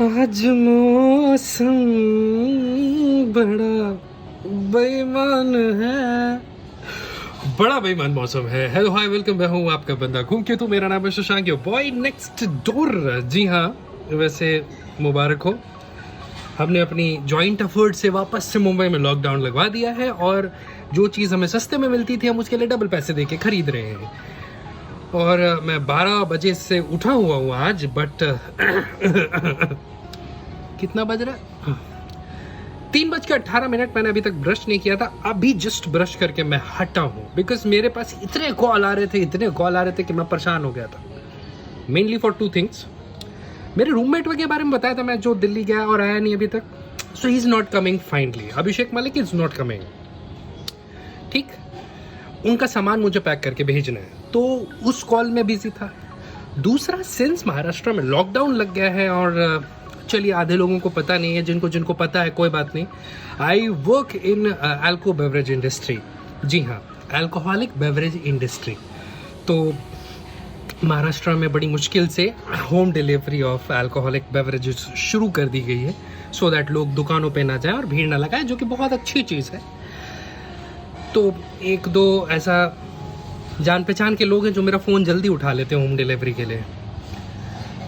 आज मौसम बड़ा बेईमान है, बड़ा बेईमान मौसम है। हेलो हाय वेलकम, मैं हूँ आपका बंदा घूम के। तो मेरा नाम है Shashank, your boy next door. जी हाँ, वैसे मुबारक हो, हमने अपनी जॉइंट एफर्ट से वापस से मुंबई में लॉकडाउन लगवा दिया है और जो चीज़ हमें सस्ते में मिलती थी हम उसके लिए डबल पैसे दे के खरीद रहे हैं। और मैं 12 बजे से उठा हुआ हूँ आज, बट कितना बज रहा है? 3:18 मैंने अभी तक ब्रश नहीं किया था। अभी जस्ट ब्रश करके मैं हटा हूँ बिकॉज मेरे पास इतने कॉल आ रहे थे कि मैं परेशान हो गया था। Mainly for 2 things. मेरे रूममेट के बारे में बताया था मैं, जो दिल्ली गया और आया नहीं अभी तक। So he is not coming finally. Abhishek Malik is not coming. ठीक, उनका सामान मुझे पैक करके भेजना है, तो उस कॉल में बिजी था। दूसरा, सिंस महाराष्ट्र में लॉकडाउन लग गया है और चलिए आधे लोगों को पता नहीं है, जिनको पता है कोई बात नहीं। I work in alco beverage industry. जी हाँ, अल्कोहलिक बेवरेज इंडस्ट्री। तो महाराष्ट्र में बड़ी मुश्किल से home delivery of alcoholic beverages शुरू कर दी गई है, सो दैट लोग दुकानों पे ना जाएं और भीड़ ना लगाएं, जो कि बहुत अच्छी चीज़ है। तो 1-2 ऐसा जान पहचान के लोग हैं जो मेरा फ़ोन जल्दी उठा लेते हैं होम डिलीवरी के लिए।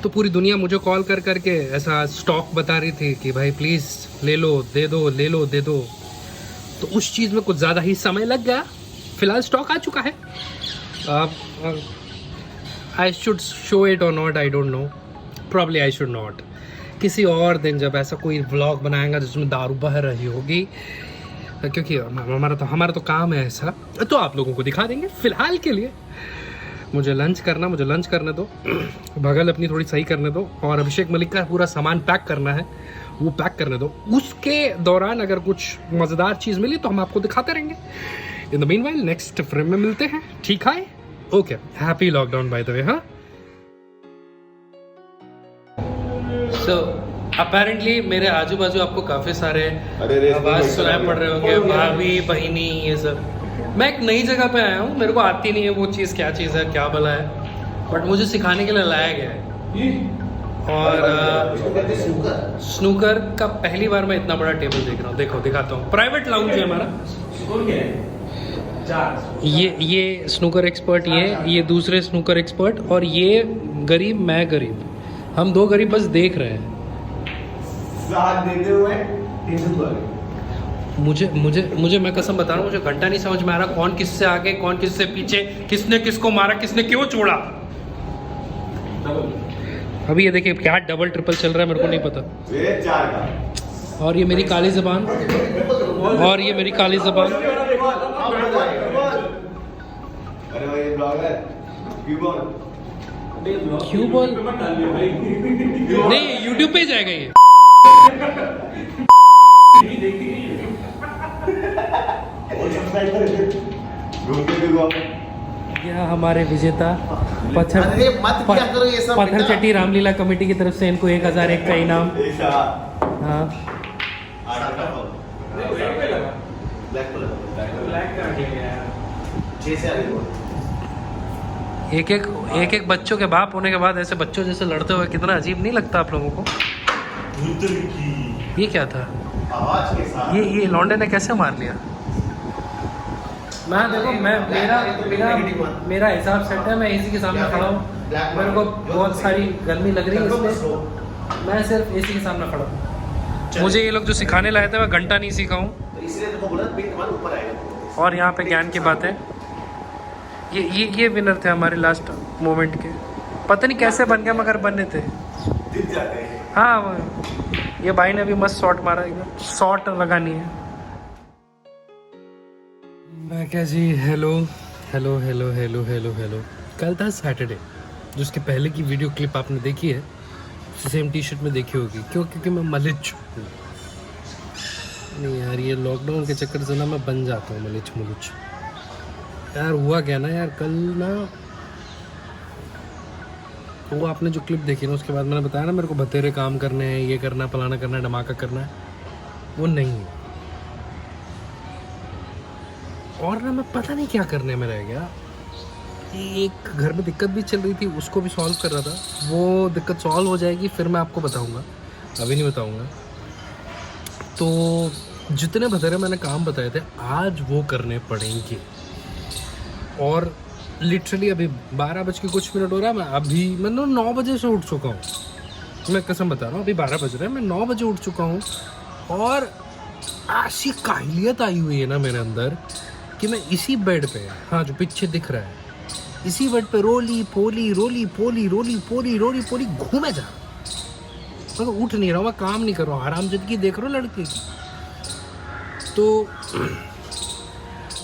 तो पूरी दुनिया मुझे कॉल कर करके ऐसा स्टॉक बता रही थी कि भाई प्लीज़ ले लो, दे दो, ले लो, दे दो। तो उस चीज़ में कुछ ज़्यादा ही समय लग गया। फ़िलहाल स्टॉक आ चुका है। आई शुड शो इट और not, I don't no. Probably I should not. किसी और दिन जब ऐसा कोई व्लॉग बनाएगा जिसमें दारू बह रही होगी, क्योंकि हमारा तो काम है ऐसा, तो आप लोगों को दिखा देंगे। फ़िलहाल के लिए मुझे लंच करने दो, बगल अपनी थोड़ी सही करने दो, और अभिषेक मलिक का पूरा सामान पैक करना है, वो पैक करने दो। उसके दौरान अगर कुछ मज़ेदार चीज़ मिली तो हम आपको दिखाते रहेंगे। इन द मीनवाइल नेक्स्ट फ्रेम में मिलते हैं। ठीक है, okay, happy lockdown by the way. हाँ, सो अपेरेंटली मेरे आजू बाजू आपको काफ़ी सारे आवाज़ सुनाई पड़ रहे होंगे, भाभी, बहिनी, ये सब। मैं एक नई जगह पे आया हूँ, मेरे को आती नहीं है वो चीज़, क्या चीज़ है, क्या भला है, बट मुझे सिखाने के लिए लाया गया है। और स्नूकर का पहली बार मैं इतना बड़ा टेबल देख रहा हूँ। देखो, दिखाता हूँ। प्राइवेट लाउंज है हमारा। ये स्नूकर एक्सपर्ट, ये दूसरे स्नूकर एक्सपर्ट, और ये गरीब, मैं गरीब, हम 2 गरीब बस देख रहे हैं। साथ देते हुए मुझे मैं कसम बता रहा हूँ, मुझे घंटा नहीं समझ में आ रहा कौन किससे आगे, कौन किससे पीछे, किसने किसको मारा, किसने क्यों छोड़ा। अभी ये देखिए क्या डबल ट्रिपल चल रहा है, मेरे को नहीं पता। और ये मेरी काली ज़बान, अरे भाई ये ब्लॉग है, क्यों बोल नहीं, यूट्यूब पे जाएगा ये। यह हमारे विजेता पत्थर चट्टी रामलीला कमेटी की तरफ से इनको 1001 का इनाम। हाँ, एक बच्चों के बाप होने के बाद ऐसे बच्चों जैसे लड़ते हुए कितना अजीब नहीं लगता आप लोगों को? ये क्या था? ये लौंडे ने कैसे मार लिया? मैं देखो, मेरा हिसाब सेट है, मैं एसी के सामने खड़ा हूँ, मेरे को बहुत सारी गर्मी लग रही है, इसलिए मैं सिर्फ एसी के सामने खड़ा हूँ। मुझे ये लोग जो सिखाने लाए थे मैं घंटा नहीं सीखा हूँ। और यहाँ पे ज्ञान की बात है। ये विनर थे हमारे लास्ट मोमेंट के, पता नहीं कैसे बन गया, मगर बने थे। हाँ, ये भाई ने अभी मस्त शॉट मारा, एकदम शॉट लगानी है। मैं क्या जी, हेलो। कल था सैटरडे, जिसके पहले की वीडियो क्लिप आपने देखी है, सेम टी शर्ट में देखी होगी। क्योंकि मैं मलिच हूँ। नहीं यार, ये लॉकडाउन के चक्कर से ना मैं बन जाता हूँ मलिच। यार हुआ क्या ना यार, कल ना वो आपने जो क्लिप देखी ना, उसके बाद मैंने बताया ना मेरे को बतेरे काम करने हैं, ये करना, फलाना करना, धमाका करना है, वो नहीं है। और ना मैं पता नहीं क्या करने में रह गया। एक घर में दिक्कत भी चल रही थी, उसको भी सॉल्व कर रहा था। वो दिक्कत सॉल्व हो जाएगी फिर मैं आपको बताऊंगा। अभी नहीं बताऊंगा। तो जितने बतेरे मैंने काम बताए थे आज वो करने पड़ेंगे। और लिटरली अभी 12 बज के कुछ मिनट हो रहा है, मैं 9 बजे से उठ चुका हूँ। मैं कसम बता रहा हूँ, अभी 12 बज रहे हैं, मैं 9 बजे उठ चुका हूँ। और ऐसी काहिलियत आई हुई है ना मेरे अंदर कि मैं इसी बेड पे, हाँ जो पीछे दिख रहा है, इसी बेड पे रोली पोली घूमे जा। मैं तो उठ नहीं रहा हूँ, मैं काम नहीं कर रहा हूँ, हरामजादगी देख रहा हूँ लड़के की। तो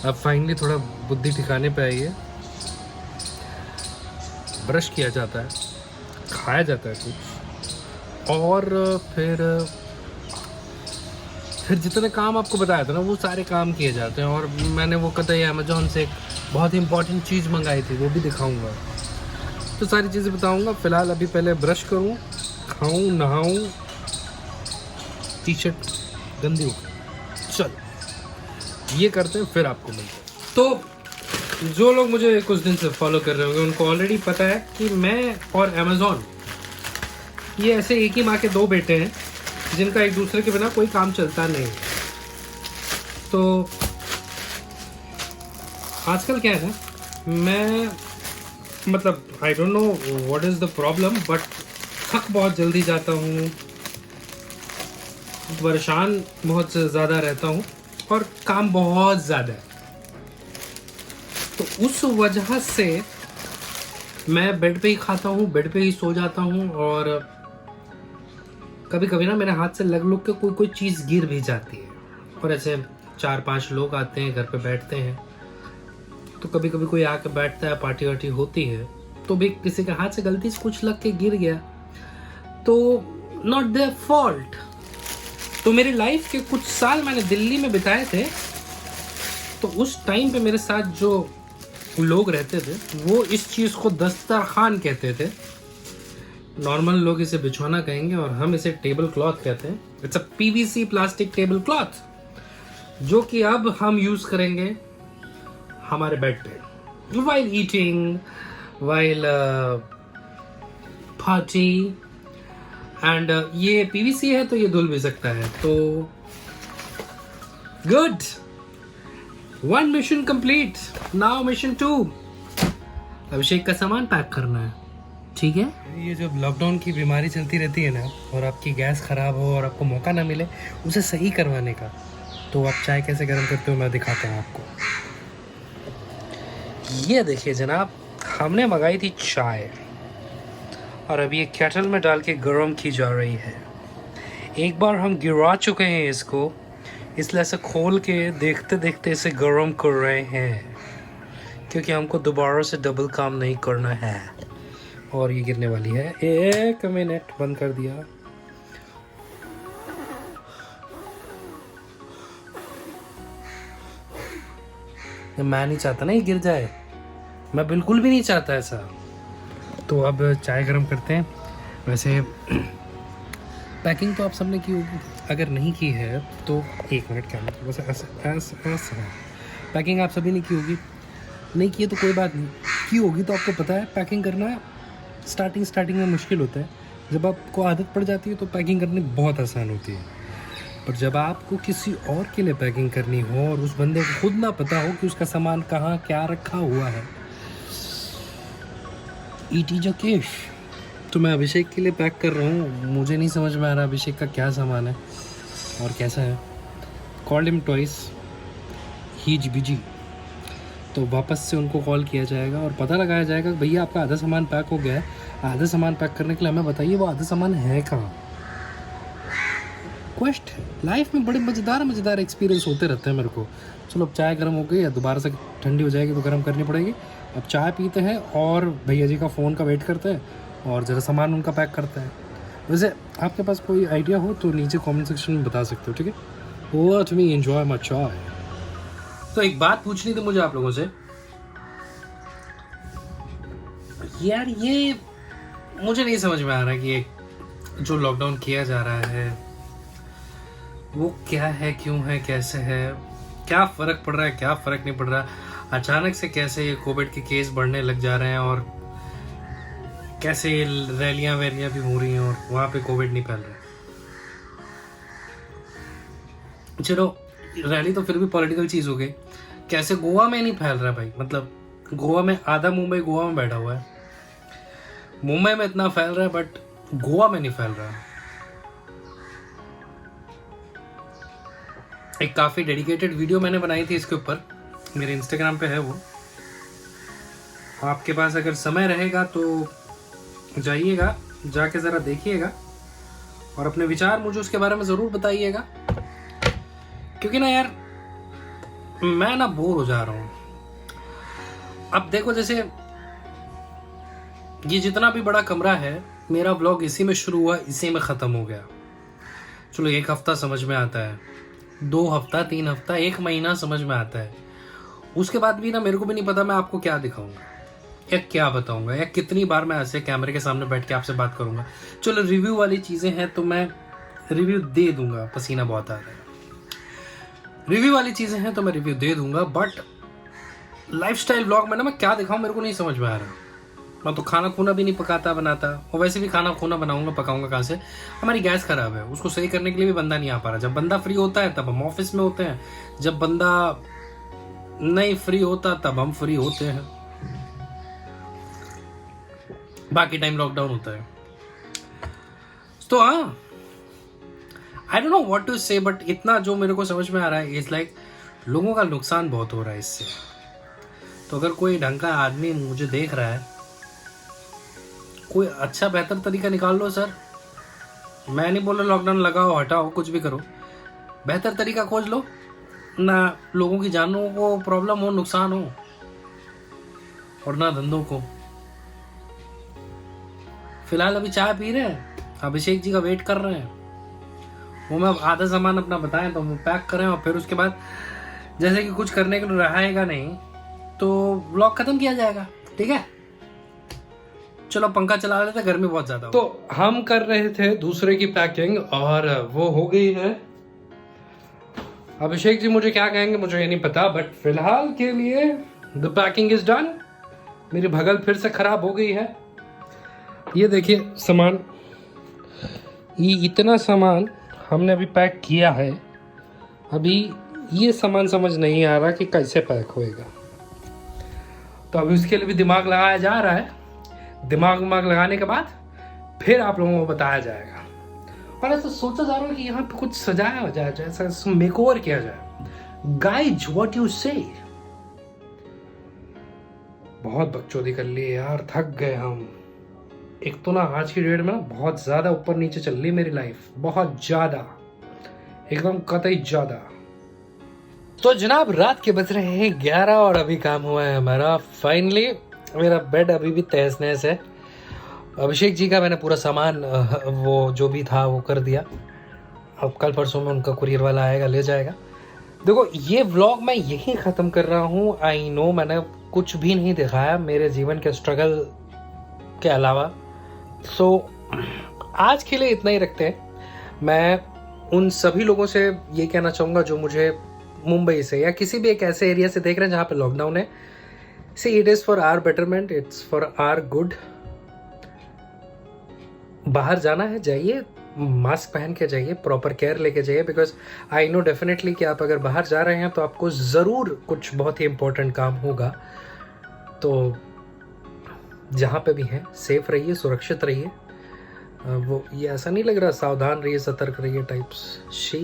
अब फाइनली थोड़ा बुद्धि ठिकाने पे आई है। ब्रश किया जाता है, खाया जाता है कुछ, और फिर जितने काम आपको बताया था ना वो सारे काम किए जाते हैं। और मैंने वो कतई अमेजोन से एक बहुत ही इंपॉर्टेंट चीज़ मंगाई थी, वो भी दिखाऊंगा। तो सारी चीज़ें बताऊंगा। फिलहाल अभी पहले ब्रश करूं, खाऊं, नहाऊं, टी शर्ट गंदी हो गई, चलो ये करते हैं, फिर आपको मिलते हैं। तो जो लोग मुझे कुछ दिन से फॉलो कर रहे होंगे उनको ऑलरेडी पता है कि मैं और अमेजोन ये ऐसे एक ही माँ के दो बेटे हैं जिनका एक दूसरे के बिना कोई काम चलता नहीं। तो आजकल क्या है ना, मैं मतलब आई don't know what is the problem, but थक बहुत जल्दी जाता हूँ, परेशान बहुत ज़्यादा रहता हूँ और काम बहुत ज़्यादा है। तो उस वजह से मैं बेड पे ही खाता हूँ, बेड पे ही सो जाता हूँ। और कभी कभी ना मेरे हाथ से लग के कोई चीज़ गिर भी जाती है। और ऐसे 4-5 लोग आते हैं, घर पे बैठते हैं, तो कभी कभी कोई आके बैठता है, पार्टी वार्टी होती है, तो भी किसी के हाथ से गलती से कुछ लग के गिर गया तो नॉट देयर फॉल्ट। तो मेरी लाइफ के कुछ साल मैंने दिल्ली में बिताए थे, तो उस टाइम पे मेरे साथ जो लोग रहते थे वो इस चीज़ को दस्तरखान कहते थे। नॉर्मल लोग इसे बिछौना कहेंगे और हम इसे टेबल क्लॉथ कहते हैं। It's a PVC plastic table cloth, जो कि अब हम यूज करेंगे हमारे बेड पे while eating, while party. And ये पीवीसी है तो ये धुल भी सकता है। तो good, 1 mission complete, now mission 2, अभिषेक का सामान पैक करना है, ठीक है। ये जब लॉकडाउन की बीमारी चलती रहती है ना, और आपकी गैस ख़राब हो और आपको मौका ना मिले उसे सही करवाने का, तो आप चाय कैसे गर्म करते हो मैं दिखाता हूँ आपको। ये देखिए जनाब, हमने मंगाई थी चाय और अभी ये केटल में डाल के गर्म की जा रही है। एक बार हम गिरा चुके हैं इसको, इसलिए ऐसे खोल के देखते देखते इसे गर्म कर रहे हैं, क्योंकि हमको दोबारा से डबल काम नहीं करना है। और ये गिरने वाली है, 1 मिनट, बंद कर दिया। मैं नहीं चाहता ना ये गिर जाए, मैं बिल्कुल भी नहीं चाहता ऐसा। तो अब चाय गर्म करते हैं। वैसे पैकिंग तो आप सबने की होगी, अगर नहीं की है तो 1 मिनट क्या मतलब, बस ऐसा पैकिंग आप सभी ने की होगी। नहीं की है तो कोई बात नहीं, की होगी तो आपको पता है पैकिंग करना स्टार्टिंग में मुश्किल होता है। जब आपको आदत पड़ जाती है तो पैकिंग करनी बहुत आसान होती है। पर जब आपको किसी और के लिए पैकिंग करनी हो और उस बंदे को खुद ना पता हो कि उसका सामान कहाँ क्या रखा हुआ है, ईटी जो केश। तो मैं अभिषेक के लिए पैक कर रहा हूँ, मुझे नहीं समझ में आ रहा अभिषेक का क्या सामान है और कैसा है। Called him twice, he is busy. तो वापस से उनको कॉल किया जाएगा और पता लगाया जाएगा कि भैया आपका आधा सामान पैक हो गया है, आधा सामान पैक करने के लिए हमें बताइए वो आधा सामान है कहाँ। क्वेश्चन है, लाइफ में बड़े मज़ेदार एक्सपीरियंस होते रहते हैं मेरे को। चलो अब चाय गर्म हो गई है, दोबारा से ठंडी हो जाएगी तो गर्म करनी पड़ेगी। अब चाय पीते हैं और भैया जी का फ़ोन का वेट करते हैं और ज़रा सामान उनका पैक करते हैं। वैसे आपके पास कोई आइडिया हो तो नीचे कमेंट सेक्शन में बता सकते हो, ठीक है। लेट मी एंजॉय माय चाय। तो एक बात पूछनी थी मुझे आप लोगों से यार, ये मुझे नहीं समझ में आ रहा कि ये जो लॉकडाउन किया जा रहा है वो क्या है, क्यों है, कैसे है, क्या फ़र्क पड़ रहा है, क्या फ़र्क नहीं पड़ रहा। अचानक से कैसे ये कोविड के केस बढ़ने लग जा रहे हैं और कैसे रैलियाँ वैलियाँ भी हो रही हैं और वहाँ पे कोविड नहीं फैल रहा है। चलो रैली तो फिर भी पॉलिटिकल चीज़ हो गई, कैसे गोवा में नहीं फैल रहा भाई, मतलब गोवा में आधा मुंबई गोवा में बैठा हुआ है, मुंबई में इतना फैल रहा है बट गोवा में नहीं फैल रहा। एक काफ़ी डेडिकेटेड वीडियो मैंने बनाई थी इसके ऊपर, मेरे इंस्टाग्राम पे है वो, आपके पास अगर समय रहेगा तो जाइएगा, जाके ज़रा देखिएगा और अपने विचार मुझे उसके बारे में ज़रूर बताइएगा, क्योंकि ना यार मैं ना बोर हो जा रहा हूँ। अब देखो जैसे ये जितना भी बड़ा कमरा है, मेरा ब्लॉग इसी में शुरू हुआ, इसी में ख़त्म हो गया। चलो 1 हफ्ता समझ में आता है, 2 हफ्ता, 3 हफ्ता, 1 महीना समझ में आता है, उसके बाद भी ना मेरे को भी नहीं पता मैं आपको क्या दिखाऊंगा या क्या बताऊंगा या कितनी बार मैं ऐसे कैमरे के सामने बैठ के आपसे बात करूंगा। चलो रिव्यू वाली चीज़ें हैं तो मैं रिव्यू दे दूंगा, पसीना बहुत आ रहा है, रिव्यू वाली चीज़ें हैं तो मैं रिव्यू दे दूंगा, बट लाइफस्टाइल व्लॉग में ना मैं क्या दिखाऊं मेरे को नहीं समझ में आ रहा। मैं तो खाना खूना भी नहीं पकाता बनाता, और वैसे भी खाना खूना बनाऊंगा पकाऊंगा कहाँ से, हमारी गैस खराब है, उसको सही करने के लिए भी बंदा नहीं आ पा रहा। जब बंदा फ्री होता है तब हम ऑफिस में होते हैं, जब बंदा नहीं फ्री होता तब हम फ्री होते हैं, बाकी टाइम लॉकडाउन होता है। तो हाँ, I don't know what to say, but इतना जो मेरे को समझ में आ रहा है इज लाइक लोगों का नुकसान बहुत हो रहा है इससे। तो अगर कोई ढंग का आदमी मुझे देख रहा है, कोई अच्छा बेहतर तरीका निकाल लो सर। मैं नहीं बोल रहा लॉकडाउन लगाओ हटाओ कुछ भी करो, बेहतर तरीका खोज लो ना, लोगों की जानों को प्रॉब्लम हो, नुकसान हो, और ना धंधों को। फिलहाल अभी चाय पी रहे हैं, अभिषेक जी का वेट कर रहे हैं, वो मैं आधा सामान अपना बताएं तो वो पैक करें, और फिर उसके बाद जैसे कि कुछ करने के लिए रहेगा नहीं तो व्लॉग खत्म किया जाएगा, ठीक है। चलो पंखा चला लेते, गर्मी बहुत ज्यादा। तो हम कर रहे थे दूसरे की पैकिंग और वो हो गई है। अभिषेक जी मुझे क्या कहेंगे मुझे ये नहीं पता, बट फिलहाल के लिए द पैकिंग इज डन। मेरी भगल फिर से खराब हो गई है। ये देखिए सामान, ये इतना सामान हमने अभी पैक किया है, अभी ये सामान समझ नहीं आ रहा कि कैसे पैक होएगा, तो अभी उसके लिए भी दिमाग लगाया जा रहा है। दिमाग लगाने के बाद फिर आप लोगों को बताया जाएगा। और ऐसा सोचा जा रहा है कि यहाँ पे कुछ सजाया हो जाए, ऐसा मेकओवर किया जाए। गाइज व्हाट यू से, बहुत बकचोदी कर ली यार, थक गए हम। एक तो ना आज की डेट में ना बहुत ज्यादा ऊपर नीचे चल रही मेरी लाइफ, बहुत ज्यादा, एकदम कतई ज्यादा। तो जनाब रात के बज रहे हैं 11 और अभी काम हुआ है हमारा फाइनली। मेरा बेड अभी भी तहस नहस है। अभिषेक जी का मैंने पूरा सामान वो जो भी था वो कर दिया, अब कल परसों में उनका कुरियर वाला आएगा ले जाएगा। देखो ये व्लॉग मैं यही ख़त्म कर रहा हूँ। आई नो मैंने कुछ भी नहीं दिखाया मेरे जीवन के स्ट्रगल के अलावा, सो आज के लिए इतना ही रखते हैं। मैं उन सभी लोगों से ये कहना चाहूँगा जो मुझे मुंबई से या किसी भी एक ऐसे एरिया से देख रहे हैं जहाँ पे लॉकडाउन है, see it is for our betterment, it's for our good. बाहर जाना है जाइए, मास्क पहन के जाइए, प्रॉपर केयर लेके जाइए, बिकॉज आई नो डेफिनेटली कि आप अगर बाहर जा रहे हैं तो आपको ज़रूर कुछ बहुत ही इंपॉर्टेंट काम होगा। तो जहाँ पे भी हैं सेफ रहिए, सुरक्षित रहिए। वो ये ऐसा नहीं लग रहा सावधान रहिए सतर्क रहिए टाइप्स शी,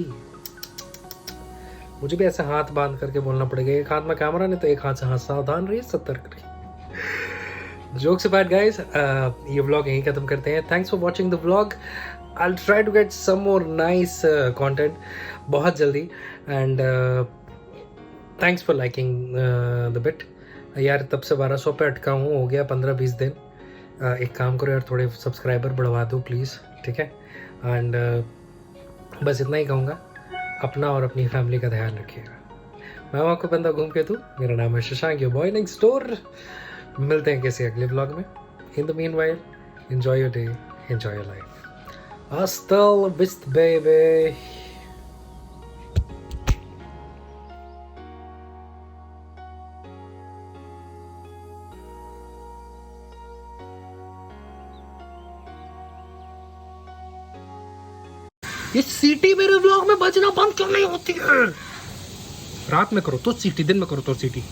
मुझे भी ऐसे हाथ बांध करके बोलना पड़ेगा, एक हाथ में कैमरा नहीं तो एक हाथ से हाँ, सावधान रहिए सतर्क रहिए। जोक्स अपार्ट गाइस, ये व्लॉग यहीं खत्म करते हैं। Thanks for watching the vlog. I will try to get some more nice content बहुत जल्दी, and thanks for liking the bit. यार तब से 1200 पे अटका हूँ, हो गया 15-20 दिन। एक काम करो यार, थोड़े सब्सक्राइबर बढ़वा दो प्लीज़, ठीक है। एंड बस इतना ही कहूँगा, अपना और अपनी फैमिली का ध्यान रखिएगा। मैं हूँ आपको बंदा घूम के तू, मेरा नाम है Shashank, your boy next door. मिलते हैं किसी अगले ब्लॉग में। In the meanwhile enjoy your day, enjoy your life. हasta la vista baby। ये सीटी मेरे व्लॉग में बजना बंद क्यों नहीं होती है? रात में करो तो सीटी, दिन में करो तो सीटी।